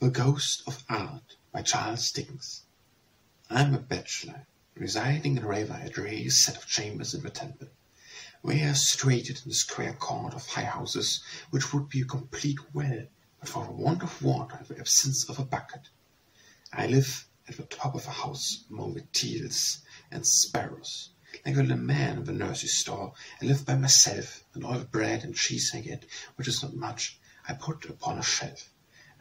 The Ghost of Art by Charles Dickens. I am a bachelor, residing in a rather dreary set of chambers in the Temple. We are situated in the square court of high houses, which would be a complete well, but for the want of water and the absence of a bucket. I live at the top of a house among the teals and sparrows. Like a little man in the nursery store, I live by myself, and all the bread and cheese I get, which is not much, I put upon a shelf.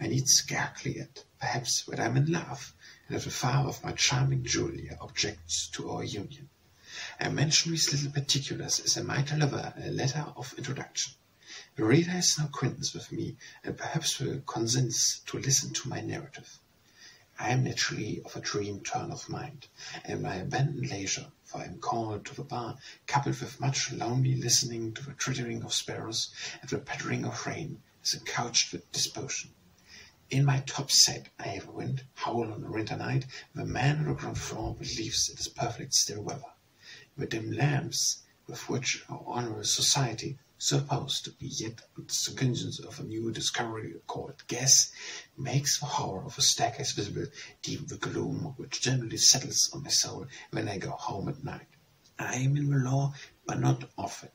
I need scarcely add, perhaps, that I am in love, and that the father of my charming Julia objects to our union. I mention these little particulars as I might deliver a letter of introduction. The reader has no acquaintance with me, and perhaps will consent to listen to my narrative. I am naturally of a dream turn of mind, and my abandoned leisure, for I am called to the bar, coupled with much lonely listening to the twittering of sparrows and the pattering of rain, is encouched with disposition. In my top set I have a wind howl on a winter night, and the man on the ground floor believes it is perfect still weather. The dim lamps with which our honourable society, supposed to be yet on the suggestions of a new discovery called gas, makes the horror of the staircase visible, deep the gloom which generally settles on my soul when I go home at night. I am in the law, but not of it.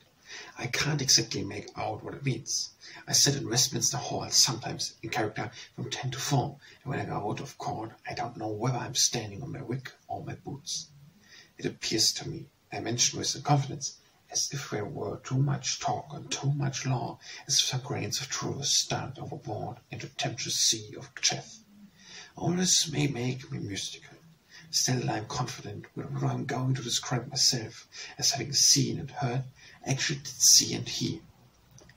I can't exactly make out what it means. I sit in Westminster Hall sometimes in character from 10 to 4, and when I go out of court I don't know whether I'm standing on my wig or my boots. It appears to me, I mention with confidence, as if there were too much talk and too much law, as if some grains of truth stand overboard into the tempestuous sea of chaff. All this may make me mystical. Still I am confident that what I am going to describe myself as having seen and heard, actually did see and hear.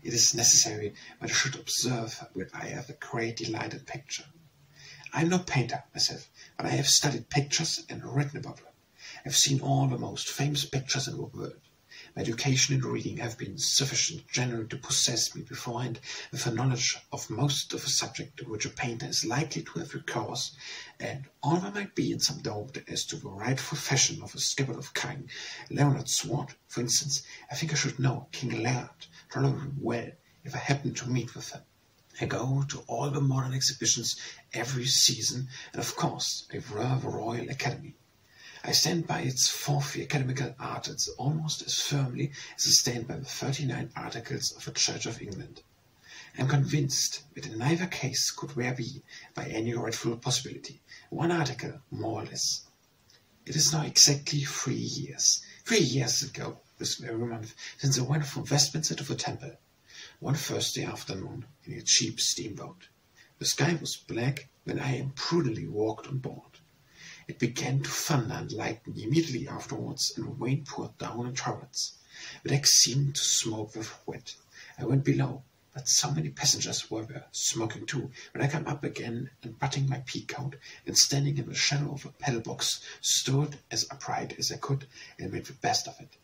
It is necessary that I should observe that I have a great delight in picture. I am no painter myself, but I have studied pictures and written about them. I have seen all the most famous pictures in the world. My education and reading have been sufficient generally to possess me beforehand with a knowledge of most of the subject to which a painter is likely to have recourse, and although I might be in some doubt as to the rightful fashion of a scabbard of King Leonard's sword, for instance, I think I should know King Leonard tolerably well if I happen to meet with him. I go to all the modern exhibitions every season, and of course I revere the Royal Academy. I stand by its 40 academical articles almost as firmly as I stand by the 39 articles of the Church of England. I am convinced that in neither case could there be, by any rightful possibility, one article more or less. It is now exactly 3 years. 3 years ago, this very month, since I went from Westminster to the Temple, one Thursday afternoon in a cheap steamboat. The sky was black when I imprudently walked on board. It began to thunder and lighten immediately afterwards, and the rain poured down in torrents. The deck seemed to smoke with wet. I went below, but so many passengers were there, smoking too, that I came up again, and buttoning my pea-coat, and standing in the shadow of a paddle-box, stood as upright as I could, and made the best of it.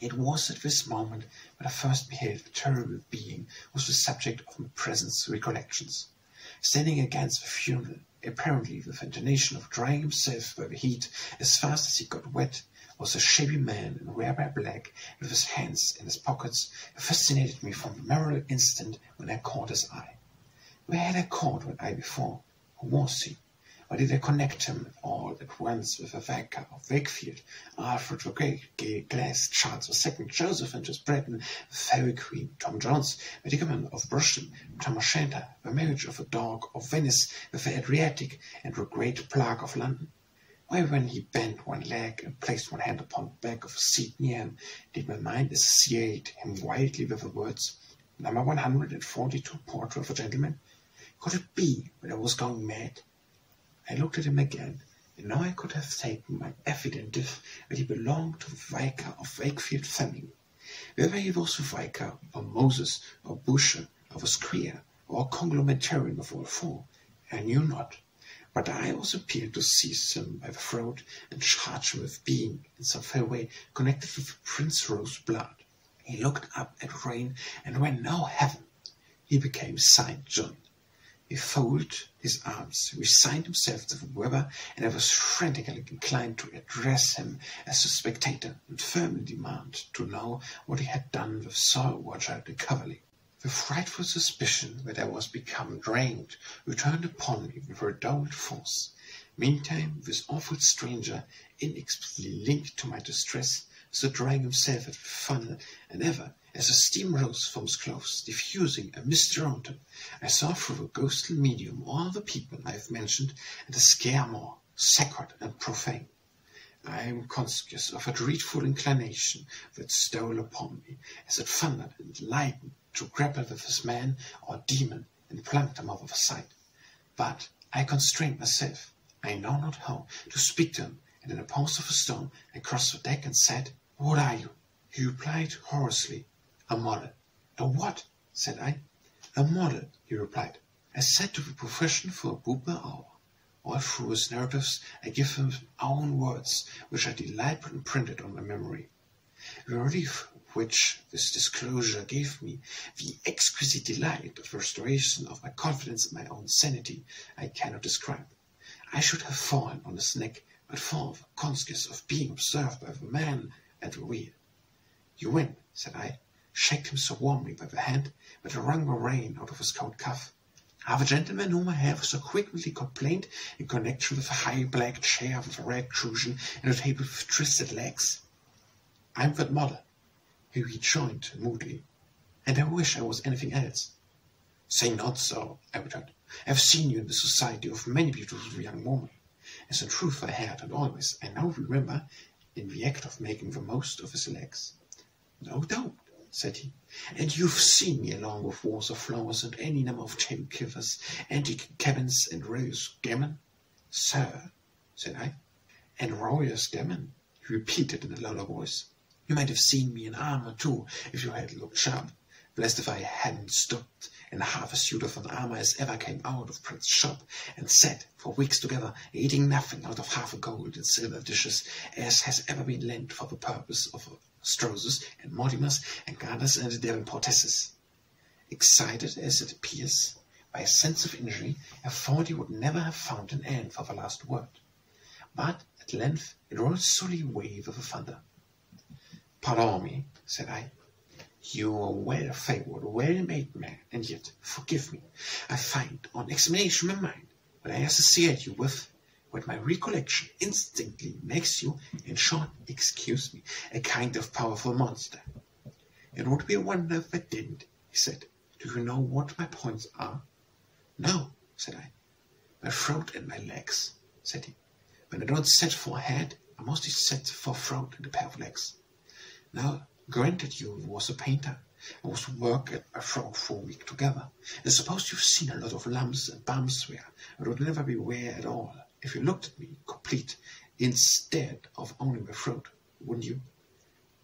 It was at this moment that I first beheld the terrible being who was the subject of my present recollections. Standing against the funnel, apparently with intention of drying himself by the heat as fast as he got wet, was a shabby man in rare black, with his hands in his pockets, who fascinated me from the memorable instant when I caught his eye. Where had I caught that eye before? Who was he? Why did I connect him all at once with the vicar of Wakefield, Alfred the Great, Gay Glass, Charles II, Joseph and his brethren, the Fairy Queen, Tom Jones, the Medicament of Bristol, Tam O'Shanter, the Marriage of a Dog of Venice, with the Adriatic, and the Great Plague of London? Why, when he bent one leg and placed one hand upon the back of a seat near him, did my mind associate him wildly with the words, "Number 142, Portrait of a Gentleman"? Could it be that I was going mad? I looked at him again, and now I could have taken my evidence that he belonged to the vicar of Wakefield family. Whether he was the vicar, or Moses, or Busher, or the Squire, or a conglomeration of all four, I knew not. But I was appealed to seize him by the throat and charge him with being, in some fair way, connected with Prince Rose's blood. He looked up at rain, and when now heaven, he became Saint John. He folded his arms, resigned himself to the weather, and I was frantically inclined to address him as a spectator, and firmly demand to know what he had done with Sir Roger de Coverley. The frightful suspicion that I was become drained returned upon me with redoubled force. Meantime, this awful stranger, inexplicably linked to my distress, stood drying himself at the funnel, and ever, as the steam rose from his clothes, diffusing a mist around him, I saw through the ghostly medium all the people I have mentioned, and a scare more sacred and profane. I am conscious of a dreadful inclination that stole upon me, as it thundered and lightened, to grapple with this man or demon and plunk him over the side. But I constrained myself, I know not how, to speak to him, and in a pause of a storm I crossed the deck and said, "What are you?" He replied hoarsely, "A model." "A what?" said I. "A model," he replied. I said to the profession for a book per hour. All through his narratives I give him his own words, which I deliberately printed on my memory. The relief which this disclosure gave me, the exquisite delight of the restoration of my confidence in my own sanity, I cannot describe. I should have fallen on his neck, but for the consciousness of being observed by the man at the wheel. "You win," said I, shaking him so warmly by the hand that it wrung the rain out of his coat cuff. "Are the gentlemen whom I have so quickly complained in connection with a high black chair with a red cushion and a table with twisted legs?" "I am that model," he rejoined moodily, "and I wish I was anything else." "Say not so," I returned. "I have seen you in the society of many beautiful young women, as in truth I had, and always, I now remember, in the act of making the most of his legs." "No doubt," said he. "And you've seen me along with walls of flowers and any number of table covers, antique cabins, and royals gammon?" "Sir," said I. "And royals gammon," he repeated in a louder voice. "You might have seen me in armour too, if you had looked sharp. Blessed if I hadn't stopped in half a suit of an armour as ever came out of Prince's shop, and sat for weeks together, eating nothing out of half a gold and silver dishes, as has ever been lent for the purpose of Strozes and Mortimers and Gardners and Devonportesses. Excited, as it appears, by a sense of injury, I thought he would never have found an end for the last word. But at length it rolled solely away with a thunder. "Pardon me," said I. "You are a well-favoured, well-made man, and yet, forgive me, I find, on examination of my mind, what I associate you with, what my recollection instinctively makes you, in short, excuse me, a kind of powerful monster." "It would be a wonder if I didn't," he said. "Do you know what my points are?" "No," said I. "My throat and my legs," said he. "When I don't set for a head, I mostly set for a throat and a pair of legs. Now, granted you was a painter, I was to work at my throat for a week together, and suppose you've seen a lot of lumps and bumps where it would never be wear at all, if you looked at me complete, instead of only my throat, wouldn't you?"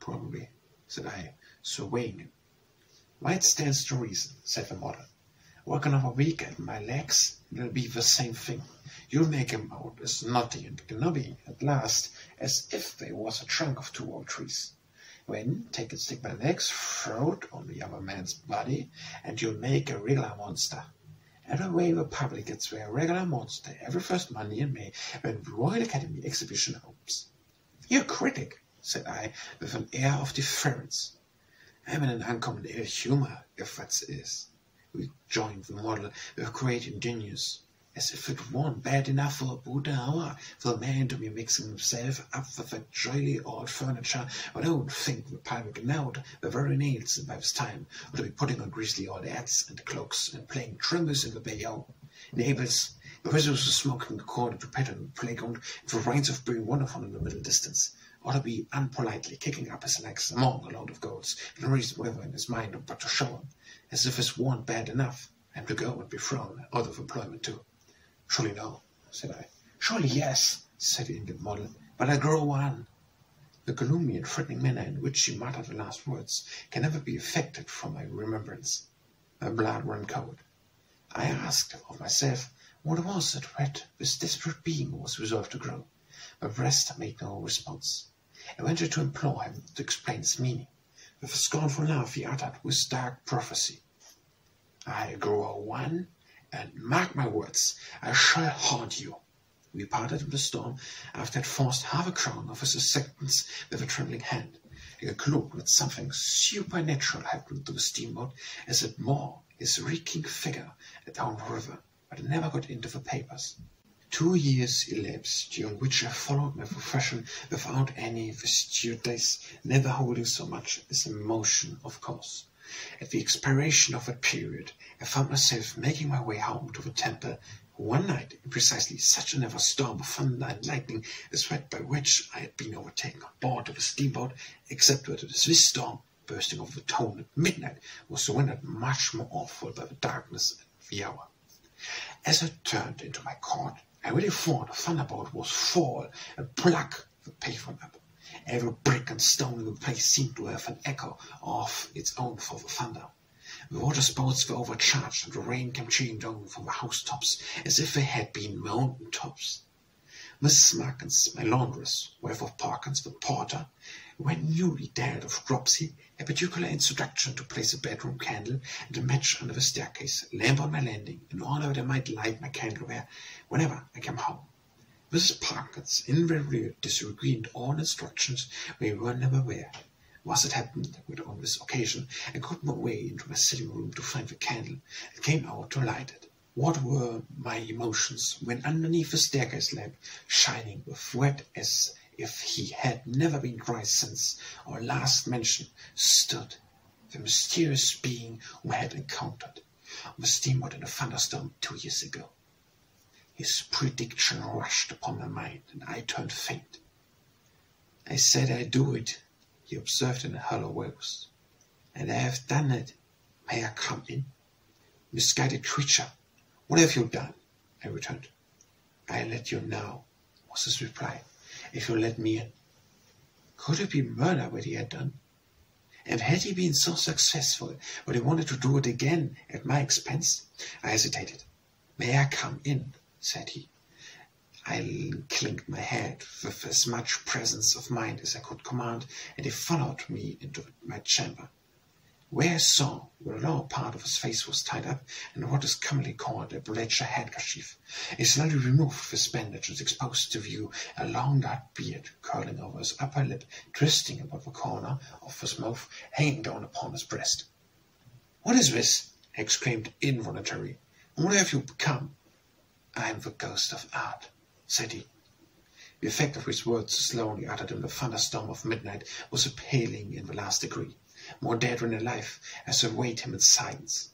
"Probably," said I, surveying him. "Why, it stands to reason," said the model. "Work another week at my legs, and it'll be the same thing. You'll make 'em out as knotty and knobby at last, as if they was a trunk of 2 old trees. Then stick my legs, throat on the other man's body, and you'll make a regular monster. And away the public gets their regular monster every first Monday in May, when the Royal Academy exhibition opens." "You're a critic," said I, with an air of deference. "I'm in an uncommon ill humour, if that is," rejoined the model with great ingenuousness, "as if it weren't bad enough for about an hour for the man to be mixing himself up with that jolly old furniture, but I don't think the public knowed the very nails by this time, or to be putting on greasy old hats and cloaks and playing trumpets in the bayou. Neighbours, the visitors were smoking according to pattern in the playground, and the rains of being wonderful in the middle distance, ought to be unpolitely kicking up his legs among a load of goats, and reason whatever in his mind but to show him, as if this weren't bad enough, and to go and be thrown out of employment too." "Surely no," said I. "Surely yes," said the Indian model, "but I grow on." The gloomy and threatening manner in which she muttered the last words can never be effaced from my remembrance. My blood ran cold. I asked of myself what it was that this desperate being was resolved to grow. My breast made no response. I ventured to implore him to explain its meaning. With a scornful laugh he uttered with dark prophecy, "I grow one, and mark my words, I shall haunt you." We parted in the storm, after I had forced half a crown of his acceptance with a trembling hand. I concluded that something supernatural happened to the steamboat as it bore his reeking figure down the river, but it never got into the papers. 2 years elapsed, during which I followed my profession without any vestigials, never holding so much as a motion of course. At the expiration of that period, I found myself making my way home to the temple one night in precisely such another storm of thunder and lightning as that by which I had been overtaken on board of the steamboat, except that this storm, bursting over the town at midnight, was rendered much more awful by the darkness of the hour. As I turned into my court, I really thought the thunderbolt was fall and pluck the pavement up. Every brick and stone in the place seemed to have an echo of its own for the thunder. The waterspouts were overcharged, and the rain came chilling down from the housetops as if they had been mountain tops. Mrs. Markins, my laundress, wife of Parkins, the porter, when newly dead of dropsy, a particular instruction to place a bedroom candle and a match under the staircase, lamp on my landing, in order that I might light my candle there whenever I came home. Mrs. Parkins invariably disagreed all instructions we were never aware. Thus it happened that on this occasion I got my way into my sitting room to find the candle, and came out to light it. What were my emotions when underneath the staircase lamp, shining with wet as if he had never been dry since our last mention, stood the mysterious being whom I had encountered on the steamboat in a thunderstorm 2 years ago. His prediction rushed upon my mind, and I turned faint. "I said I'd do it," he observed in a hollow voice, "and I have done it. May I come in?" "Misguided creature, what have you done?" I returned. "I'll let you know," was his reply, "if you'll let me in." Could it be murder what he had done? And had he been so successful that he wanted to do it again at my expense? I hesitated. "May I come in?" said he. I inclined my head with as much presence of mind as I could command, and he followed me into my chamber, where I saw that the lower part of his face was tied up in what is commonly called a blucher handkerchief. He slowly removed this bandage and exposed to view a long dark beard curling over his upper lip, twisting about the corner of his mouth, hanging down upon his breast. "What is this?" I exclaimed involuntarily. "And what have you become?" "I am the ghost of art," said he. The effect of his words, slowly uttered in the thunderstorm of midnight, was appalling in the last degree. More dead than alive, I surveyed him in silence.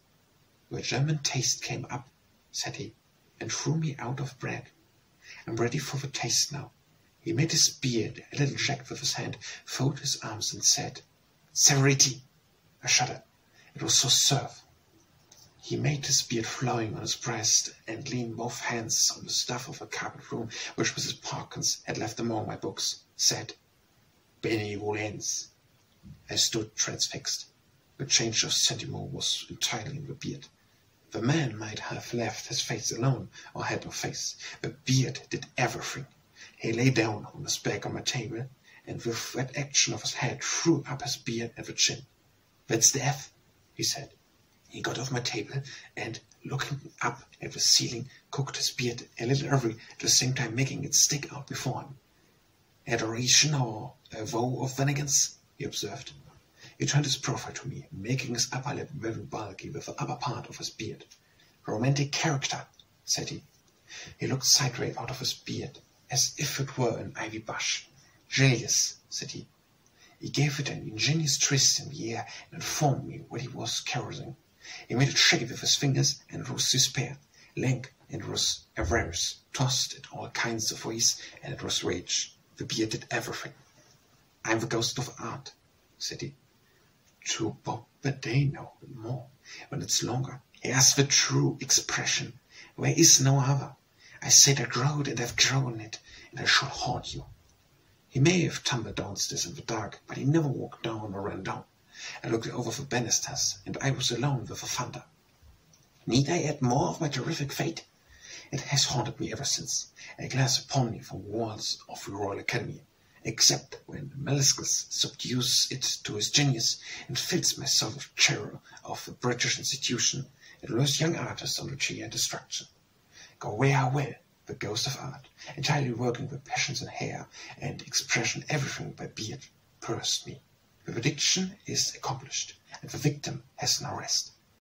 "Your German taste came up," said he, "and threw me out of bread. I'm ready for the taste now." He made his beard a little jagged with his hand, folded his arms, and said, "Severity!" I shuddered. It was so serve. He made his beard flowing on his breast, and leaned both hands on the stuff of a carpet room which Mrs. Parkins had left among my books, said, "Benevolence." I stood transfixed. The change of sentiment was entirely in the beard. The man might have left his face alone, or had no face. The beard did everything. He lay down on his back on my table, and with that action of his head threw up his beard at the chin. "That's the F," he said. He got off my table, and, looking up at the ceiling, cocked his beard a little early, at the same time making it stick out before him. "Adoration or a vow of Vanagon's," he observed. He turned his profile to me, making his upper lip very bulky with the upper part of his beard. "Romantic character," said he. He looked sideways out of his beard, as if it were an ivy bush. "Genius," said he. He gave it an ingenious twist in the air, and informed me what he was caressing. He made it shake with his fingers, and it was despair. Lank, and it was avarice, tossed at all kinds of ways, and it was rage. The beard did everything. "I'm the ghost of art," said he. "True, Bob, but they know more when it's longer. Here's the true expression. There is no other. I said I growed, and I've grown it, and I shall haunt you." He may have tumbled downstairs in the dark, but he never walked down or ran down. I looked over the banisters, and I was alone with the thunder. Need I add more of my terrific fate? It has haunted me ever since. I glance upon me from the walls of the Royal Academy, except when Meliscus subdues it to his genius, and fills myself with terror of the British institution, and lures young artists on the sheer destruction. Go where I will, the ghost of art, entirely working with passions and hair and expression, everything by beard, pursed me. The prediction is accomplished, and the victim has no rest.